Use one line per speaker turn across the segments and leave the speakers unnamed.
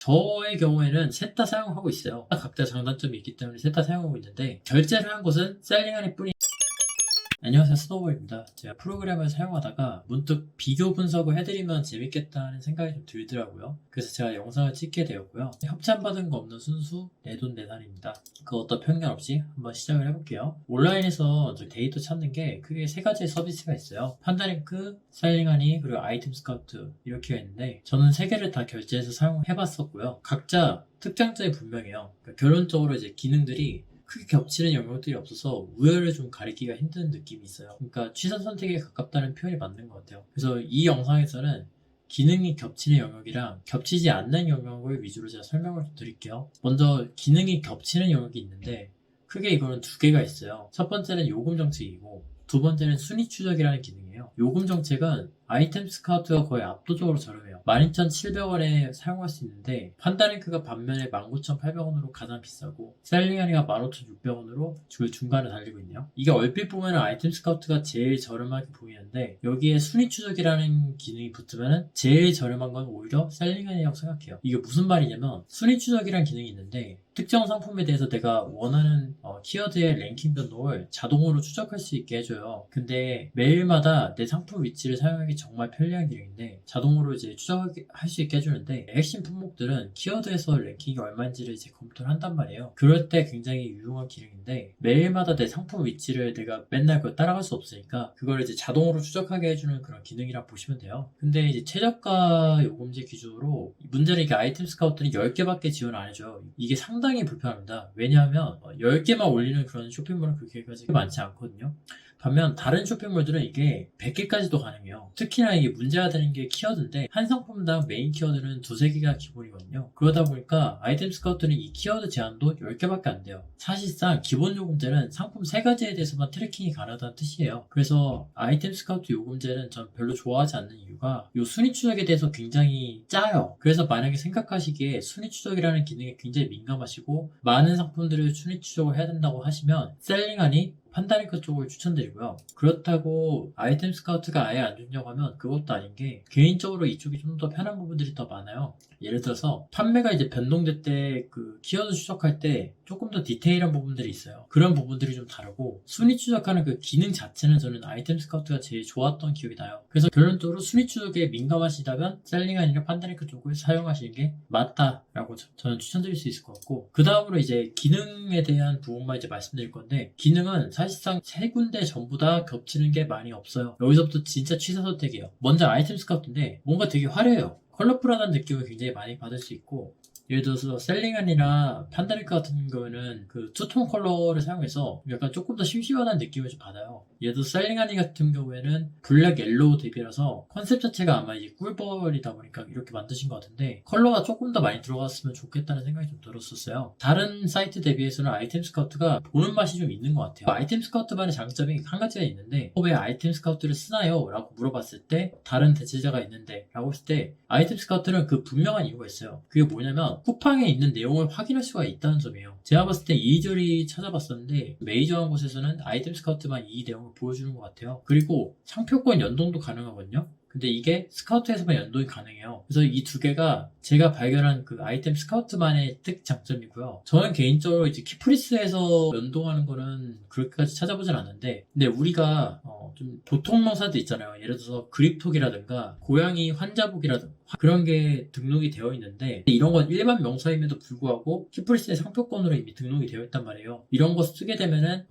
저의 경우에는 셋 다 사용하고 있어요. 각자 장단점이 있기 때문에 셋 다 사용하고 있는데, 결제를 한 곳은 셀링안일 뿐이. 안녕하세요, 스노우볼입니다. 제가 프로그램을 사용하다가 문득 비교 분석을 해드리면 재밌겠다는 생각이 좀 들더라고요. 그래서 제가 영상을 찍게 되었고요. 협찬받은 거 없는 순수 내돈내산입니다. 그 어떤 편견 없이 한번 시작을 해볼게요. 온라인에서 데이터 찾는 게 크게 세 가지의 서비스가 있어요. 판다링크, 셀링하니, 그리고 아이템 스카우트 이렇게 있는데, 저는 세 개를 다 결제해서 사용해봤었고요. 각자 특장점이 분명해요. 그러니까 결론적으로 이제 기능들이 크게 겹치는 영역들이 없어서 우열을 좀 가리기가 힘든 느낌이 있어요. 그러니까 취사 선택에 가깝다는 표현이 맞는 것 같아요. 그래서 이 영상에서는 기능이 겹치는 영역이랑 겹치지 않는 영역을 위주로 제가 설명을 좀 드릴게요. 먼저 기능이 겹치는 영역이 있는데, 크게 이거는 두 개가 있어요. 첫 번째는 요금 정책이고, 두 번째는 순위 추적이라는 기능이에요. 요금 정책은 아이템 스카우트가 거의 압도적으로 저렴해요. 12,700원에 사용할 수 있는데, 판다링크가 반면에 19,800원으로 가장 비싸고, 셀링하니가 15,600원으로 그 중간에 달리고 있네요. 이게 얼핏 보면 아이템 스카우트가 제일 저렴하게 보이는데, 여기에 순위 추적이라는 기능이 붙으면 제일 저렴한 건 오히려 셀링하니라고 생각해요. 이게 무슨 말이냐면, 순위 추적이라는 기능이 있는데, 특정 상품에 대해서 내가 원하는 키워드의 랭킹 변동을 자동으로 추적할 수 있게 해줘요. 근데 매일마다 내 상품 위치를 사용하기 정말 편리한 기능인데, 자동으로 이제 추적할 수 있게 해주는데, 핵심 품목들은 키워드에서 랭킹이 얼마인지를 이제 검토를 한단 말이에요. 그럴 때 굉장히 유용한 기능인데, 매일마다 내 상품 위치를 내가 맨날 그걸 따라갈 수 없으니까 그걸 이제 자동으로 추적하게 해주는 그런 기능이라 보시면 돼요. 근데 이제 최저가 요금제 기준으로 문제는 이게 아이템 스카우트는 10개밖에 지원 안 해줘요. 이게 상당히 불편합니다. 왜냐하면 10개만 올리는 그런 쇼핑몰은 그렇게까지 많지 않거든요. 반면 다른 쇼핑몰들은 이게 100개까지도 가능해요. 특히나 이게 문제가 되는 게 키워드인데, 한 상품당 메인 키워드는 두세 개가 기본이거든요. 그러다 보니까 아이템 스카우트는 이 키워드 제한도 10개밖에 안 돼요. 사실상 기본 요금제는 상품 3가지에 대해서만 트래킹이 가능하다는 뜻이에요. 그래서 아이템 스카우트 요금제는 전 별로 좋아하지 않는 이유가 이 순위 추적에 대해서 굉장히 짜요. 그래서 만약에 생각하시기에 순위 추적이라는 기능에 굉장히 민감하시고 많은 상품들을 순위 추적을 해야 된다고 하시면 셀링하니 판다링크 쪽을 추천드리고요. 그렇다고 아이템 스카우트가 아예 안 좋냐고 하면 그것도 아닌 게, 개인적으로 이쪽이 좀 더 편한 부분들이 더 많아요. 예를 들어서 판매가 이제 변동될 때 그 키워드 추적할 때 조금 더 디테일한 부분들이 있어요. 그런 부분들이 좀 다르고, 순위 추적하는 그 기능 자체는 저는 아이템 스카우트가 제일 좋았던 기억이 나요. 그래서 결론적으로 순위 추적에 민감하시다면 셀링 아니라 판다링크 쪽을 사용하시는 게 맞다라고 저는 추천드릴 수 있을 것 같고, 그 다음으로 이제 기능에 대한 부분만 이제 말씀드릴 건데, 기능은 사실상 세 군데 전부 다 겹치는 게 많이 없어요. 여기서부터 진짜 취사 선택이에요. 먼저 아이템 스카우트인데 뭔가 되게 화려해요. 컬러풀하다는 느낌을 굉장히 많이 받을 수 있고, 예를 들어서 셀링안이나 판다링크 같은 경우에는 그 투톤 컬러를 사용해서 약간 조금 더 심심하다는 느낌을 좀 받아요. 예를 들어 셀링안이 같은 경우에는 블랙 옐로우 대비라서 컨셉 자체가 아마 이게 꿀벌이다 보니까 이렇게 만드신 것 같은데, 컬러가 조금 더 많이 들어갔으면 좋겠다는 생각이 좀 들었었어요. 다른 사이트 대비해서는 아이템 스카우트가 보는 맛이 좀 있는 것 같아요. 아이템 스카우트만의 장점이 한 가지가 있는데, 왜 아이템 스카우트를 쓰나요? 라고 물어봤을 때, 다른 대체자가 있는데 라고 했을 때 아이템 스카우트는 그 분명한 이유가 있어요. 그게 뭐냐면 쿠팡에 있는 내용을 확인할 수가 있다는 점이에요. 제가 봤을 때 이리저리 찾아봤었는데 메이저한 곳에서는 아이템 스카우트만 이 내용을 보여주는 것 같아요. 그리고 상표권 연동도 가능하거든요. 근데 이게 스카우트에서만 연동이 가능해요. 그래서 이 두 개가 제가 발견한 그 아이템 스카우트만의 특장점이고요. 저는 개인적으로 이제 키프리스에서 연동하는 거는 그렇게까지 찾아보진 않는데, 근데 우리가 좀 보통 명사도 있잖아요. 예를 들어서 그립톡이라든가 고양이 환자복이라든가 그런 게 등록이 되어 있는데, 이런 건 일반 명사임에도 불구하고 키프리스의 상표권으로 이미 등록이 되어 있단 말이에요. 이런 거 쓰게 되면은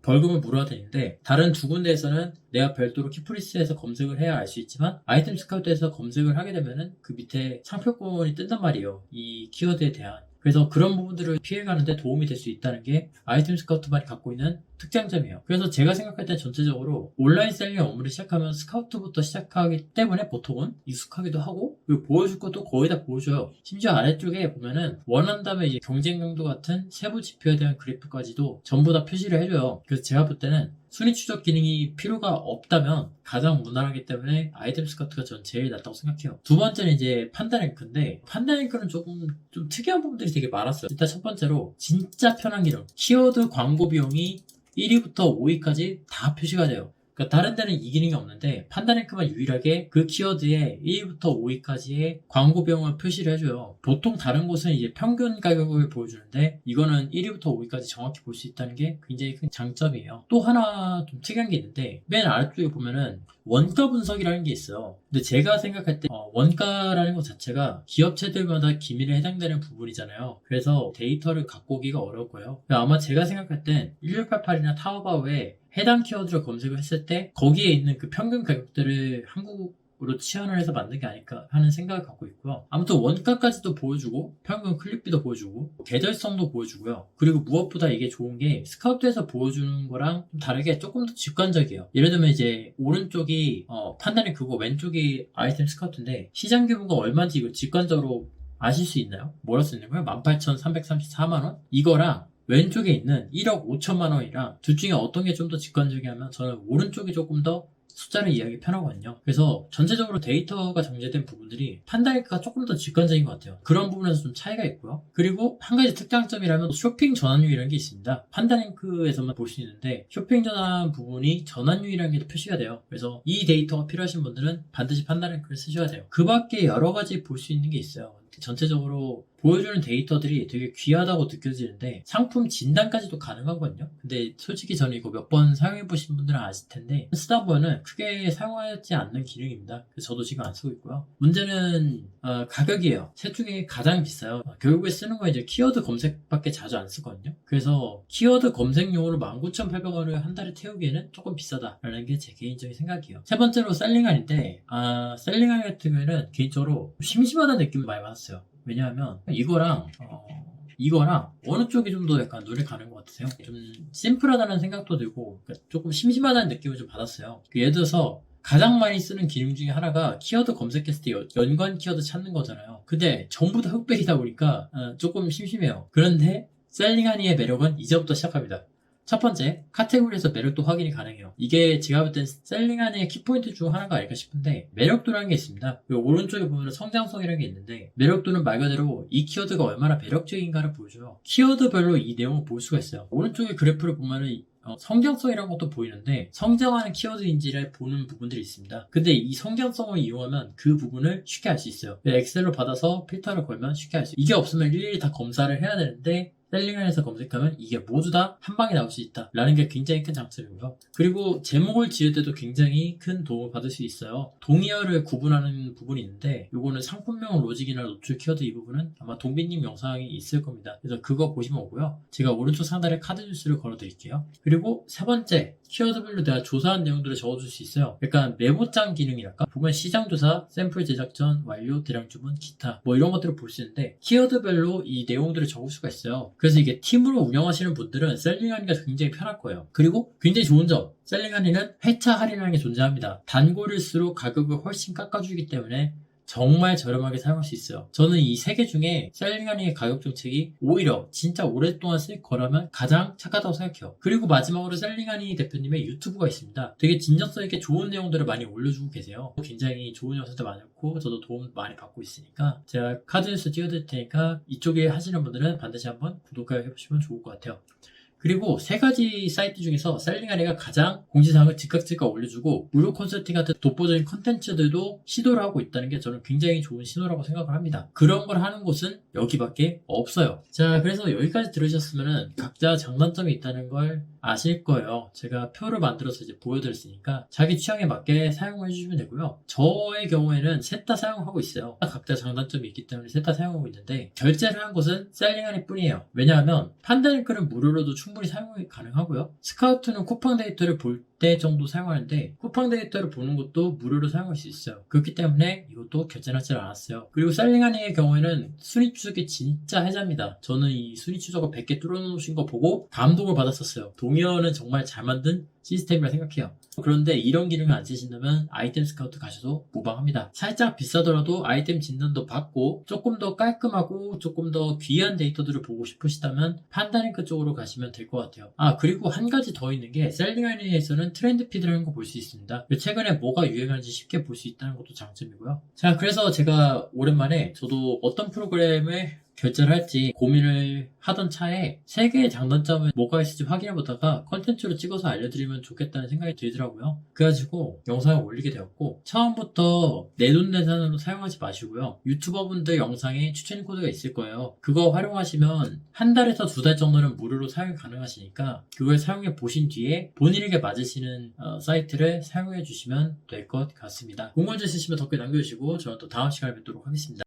벌금을 물어야 되는데, 다른 두 군데에서는 내가 별도로 키프리스에서 검색을 해야 알 수 있지만 아이템 스카우트에서 검색을 하게 되면은 그 밑에 상표권이 뜬단 말이에요. 이 키워드에 대한. 그래서 그런 부분들을 피해가는데 도움이 될 수 있다는 게 아이템 스카우트만이 갖고 있는 특장점이에요. 그래서 제가 생각할 때 전체적으로 온라인 셀링 업무를 시작하면 스카우트부터 시작하기 때문에 보통은 익숙하기도 하고, 그리고 보여줄 것도 거의 다 보여줘요. 심지어 아래쪽에 보면은 원한다면 이제 경쟁 강도 같은 세부 지표에 대한 그래프까지도 전부 다 표시를 해줘요. 그래서 제가 볼 때는 순위 추적 기능이 필요가 없다면 가장 무난하기 때문에 아이템 스카우트가 전 제일 낫다고 생각해요. 두 번째는 이제 판다랭크인데, 판다랭크는 조금 좀 특이한 부분들이 되게 많았어요. 일단 첫 번째로 진짜 편한 기능, 키워드 광고 비용이 1위부터 5위까지 다 표시가 돼요. 그러니까 다른 데는 이 기능이 없는데 판다랭크만 유일하게 그 키워드에 1위부터 5위까지의 광고 비용을 표시를 해줘요. 보통 다른 곳은 이제 평균 가격을 보여주는데 이거는 1위부터 5위까지 정확히 볼 수 있다는 게 굉장히 큰 장점이에요. 또 하나 좀 특이한 게 있는데 맨 아래쪽에 보면은 원가 분석이라는 게 있어요. 근데 제가 생각할 때 원가라는 것 자체가 기업체들마다 기밀에 해당되는 부분이잖아요. 그래서 데이터를 갖고 오기가 어렵고요. 아마 제가 생각할 땐 1688이나 타오바오에 해당 키워드를 검색을 했을 때 거기에 있는 그 평균 가격들을 한국으로 치환을 해서 만든 게 아닐까 하는 생각을 갖고 있고요. 아무튼 원가까지도 보여주고 평균 클릭비도 보여주고 계절성도 보여주고요. 그리고 무엇보다 이게 좋은 게 스카우트에서 보여주는 거랑 좀 다르게 조금 더 직관적이에요. 예를 들면 이제 오른쪽이 판단이 그거 왼쪽이 아이템 스카우트인데 시장 규모가 얼마인지 이거 직관적으로 아실 수 있나요? 뭐라 써 있는 거예요? 18,334만원? 이거랑 왼쪽에 있는 1억 5천만 원이랑 둘 중에 어떤 게 좀 더 직관적이냐면 저는 오른쪽이 조금 더 숫자를 이해하기 편하거든요. 그래서 전체적으로 데이터가 정제된 부분들이 판단가 조금 더 직관적인 것 같아요. 그런 부분에서 좀 차이가 있고요. 그리고 한 가지 특장점이라면 쇼핑 전환율이라는 게 있습니다. 판단랭크에서만 볼 수 있는데 쇼핑 전환 부분이 전환율이라는 게 표시가 돼요. 그래서 이 데이터가 필요하신 분들은 반드시 판단랭크를 쓰셔야 돼요. 그 밖에 여러 가지 볼 수 있는 게 있어요. 전체적으로 보여주는 데이터들이 되게 귀하다고 느껴지는데 상품 진단까지도 가능하거든요. 근데 솔직히 저는 이거 몇 번 사용해보신 분들은 아실 텐데 쓰다 보면은 크게 사용하지 않는 기능입니다. 그래서 저도 지금 안 쓰고 있고요. 문제는 가격이에요. 셋 중에 가장 비싸요. 결국에 쓰는 건 이제 키워드 검색밖에 자주 안 쓰거든요. 그래서 키워드 검색용으로 19,800원을 한 달에 태우기에는 조금 비싸다라는 게 제 개인적인 생각이에요. 세 번째로 셀링안인데 셀링안 같은 경우에는 개인적으로 심심하다는 느낌을 많이 받았어요. 왜냐하면 이거랑 어느 쪽이 좀 더 약간 눈에 가는 것 같으세요? 좀 심플하다는 생각도 들고 그러니까 조금 심심하다는 느낌을 좀 받았어요. 예를 들어서 가장 많이 쓰는 기능 중에 하나가 키워드 검색했을 때 연관 키워드 찾는 거잖아요. 근데 전부 다 흑백이다 보니까 조금 심심해요. 그런데 셀링하니의 매력은 이제부터 시작합니다. 첫 번째, 카테고리에서 매력도 확인이 가능해요. 이게 제가 볼 땐 셀링하니의 키포인트 중 하나가 아닐까 싶은데 매력도라는 게 있습니다. 그리고 오른쪽에 보면 성장성이라는 게 있는데 매력도는 말 그대로 이 키워드가 얼마나 매력적인가를 보여줘요. 키워드별로 이 내용을 볼 수가 있어요. 오른쪽에 그래프를 보면은 성장성이라는 것도 보이는데 성장하는 키워드인지를 보는 부분들이 있습니다. 근데 이 성장성을 이용하면 그 부분을 쉽게 알 수 있어요. 엑셀로 받아서 필터를 걸면 쉽게 알 수 있어요. 이게 없으면 일일이 다 검사를 해야 되는데 셀링안에서 검색하면 이게 모두 다 한 방에 나올 수 있다 라는 게 굉장히 큰 장점이고요. 그리고 제목을 지을 때도 굉장히 큰 도움을 받을 수 있어요. 동의어를 구분하는 부분이 있는데 이거는 상품명 로직이나 노출 키워드 이 부분은 아마 동빈님 영상이 있을 겁니다. 그래서 그거 보시면 오고요. 제가 오른쪽 상단에 카드 뉴스를 걸어 드릴게요. 그리고 세 번째, 키워드별로 내가 조사한 내용들을 적어줄 수 있어요. 약간 메모장 기능이랄까? 보면 시장조사, 샘플 제작전, 완료, 대량 주문, 기타 뭐 이런 것들을 볼 수 있는데 키워드별로 이 내용들을 적을 수가 있어요. 그래서 이게 팀으로 운영하시는 분들은 셀링하니가 굉장히 편할 거예요. 그리고 굉장히 좋은 점, 셀링하니는 회차 할인이라는 게 존재합니다. 단골일수록 가격을 훨씬 깎아주기 때문에 정말 저렴하게 사용할 수 있어요. 저는 이 세 개 중에 셀링하니의 가격 정책이 오히려 진짜 오랫동안 쓸 거라면 가장 착하다고 생각해요. 그리고 마지막으로 셀링하니 대표님의 유튜브가 있습니다. 되게 진정성 있게 좋은 내용들을 많이 올려주고 계세요. 굉장히 좋은 영상도 많고 저도 도움 많이 받고 있으니까 제가 카드 뉴스 찍어드릴 테니까 이쪽에 하시는 분들은 반드시 한번 구독하여 해보시면 좋을 것 같아요. 그리고 세 가지 사이트 중에서 셀링하니가 가장 공지사항을 즉각 올려주고 무료 컨설팅 같은 독보적인 컨텐츠들도 시도를 하고 있다는 게 저는 굉장히 좋은 신호라고 생각을 합니다. 그런 걸 하는 곳은 여기밖에 없어요. 자, 그래서 여기까지 들으셨으면 각자 장단점이 있다는 걸 아실 거예요. 제가 표를 만들어서 이제 보여드렸으니까 자기 취향에 맞게 사용을 해주시면 되고요. 저의 경우에는 셋 다 사용하고 있어요. 각자 장단점이 있기 때문에 셋 다 사용하고 있는데 결제를 한 곳은 셀링하니 뿐이에요. 왜냐하면 판다링크는 무료로도 충분히 사용이 가능하고요. 스카우트는 쿠팡 데이터를 볼 때 정도 사용하는데 쿠팡 데이터를 보는 것도 무료로 사용할 수 있어요. 그렇기 때문에 이것도 결제하지 않았어요. 그리고 셀링하니의 경우에는 순위 추적이 진짜 해자입니다. 저는 이 순위 추적을 100개 뚫어놓으신 거 보고 감동을 받았었어요. 동의어는 정말 잘 만든 시스템이라 생각해요. 그런데 이런 기능을 안 쓰신다면 아이템 스카우트 가셔도 무방합니다. 살짝 비싸더라도 아이템 진단도 받고 조금 더 깔끔하고 조금 더 귀한 데이터들을 보고 싶으시다면 판다링크 쪽으로 가시면 될 것 같아요. 그리고 한 가지 더 있는 게 셀링하니에서는 트렌드 피드라는 거 볼 수 있습니다. 최근에 뭐가 유행하는지 쉽게 볼 수 있다는 것도 장점이고요. 자, 그래서 제가 오랜만에 저도 어떤 프로그램을 결제를 할지 고민을 하던 차에 3개의 장단점은 뭐가 있을지 확인해보다가 컨텐츠로 찍어서 알려드리면 좋겠다는 생각이 들더라고요. 그래가지고 영상을 올리게 되었고, 처음부터 내돈내산으로 사용하지 마시고요. 유튜버분들 영상에 추천 코드가 있을 거예요. 그거 활용하시면 한 달에서 2달 정도는 무료로 사용이 가능하시니까 그걸 사용해 보신 뒤에 본인에게 맞으시는 사이트를 사용해 주시면 될 것 같습니다. 궁금한 점 있으시면 댓글 남겨주시고 저는 또 다음 시간에 뵙도록 하겠습니다.